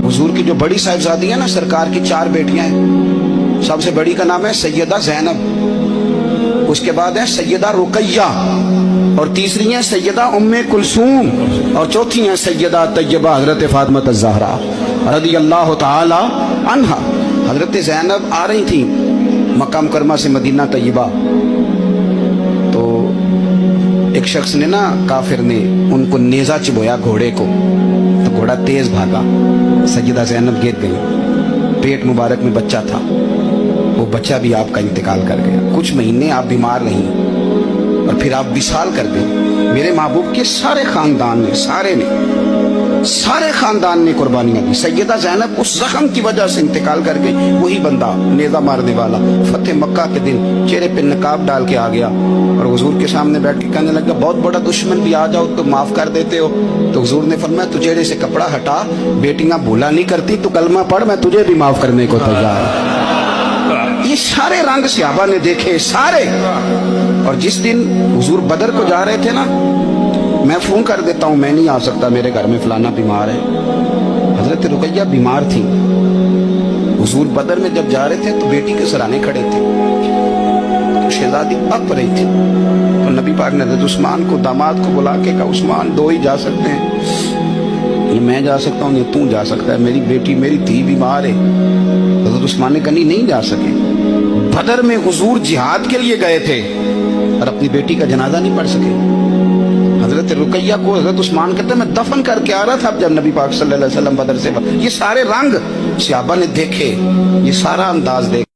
हुजूर की जो बड़ी साहिबजादी है ना, सरकार की 4 बेटियां हैं। सबसे बड़ी का नाम है सैयदा ज़ैनब, उसके बाद है सैयदा रुकैया, और तीसरी है सैयदा उम्मे कुलसूम, और चौथी है सैयदा तैयबा हजरत फातिमा ज़हरा रज़ी अल्लाह ताला अन्हा। हजरत ज़ैनब आ रही थी मक्का मुकरमा से मदीना तैयबा, तो एक शख्स ने ना, काफिर ने उनको नेज़ा चुभोया घोड़े को, तो घोड़ा तेज भागा, सैयदा ज़ैनब गिर गई। पेट मुबारक में बच्चा था, वो बच्चा भी आपका इंतकाल कर गया। कुछ महीने आप बीमार रही और फिर आप विसाल कर गए। मेरे महबूब के सारे खानदान ने कुर्बानियां दी। सैयदा ज़ैनब उस जख्म की वजह से इंतकाल कर गई। वही बंदा नेज़ा मारने वाला फतेह मक्का के दिन चेहरे पे नकाब डाल के आ गया और हुजूर के सामने बैठ के कहने लगा, बहुत बड़ा दुश्मन भी आ जाओ तो माफ कर देते हो। तो हुजूर ने फरमाया, तू चेहरे से कपड़ा हटा, बेटियां भूला नहीं करती, तू कलमा पढ़, मैं तुझे भी माफ करने को तैयार। ये सारे रंग सहाबा ने देखे, सारे। और जिस दिन हुजूर बदर को जा रहे थे ना, मैं फोन कर देता हूं, मैं नहीं आ सकता, मेरे घर में फलाना बीमार है। हजरत रुकैया बीमार थी। हुजूर बदर में जब जा रहे थे तो बेटी के सराहने खड़े थे, तो शहजादी अप रही थी। तो नबी पाक ने हजरत उस्मान को, दामाद को बुला के कहा, उस्मान 2 ही जा सकते हैं, ये मैं जा सकता हूँ, ये तू जा सकता है, मेरी बेटी मेरी धी बीमार है। हजरत उस्मान ने कहा, नहीं जा सके। बदर में हुजूर जिहाद के लिए गए थे और अपनी बेटी का जनाजा नहीं पढ़ सके। हजरत रुकैया को हजरत उस्मान कहते, मैं दफन करके आ रहा था जब नबी पाक सल्लल्लाहु अलैहि वसल्लम बदर से। ये सारे रंग सहाबा ने देखे, ये सारा अंदाज देखे।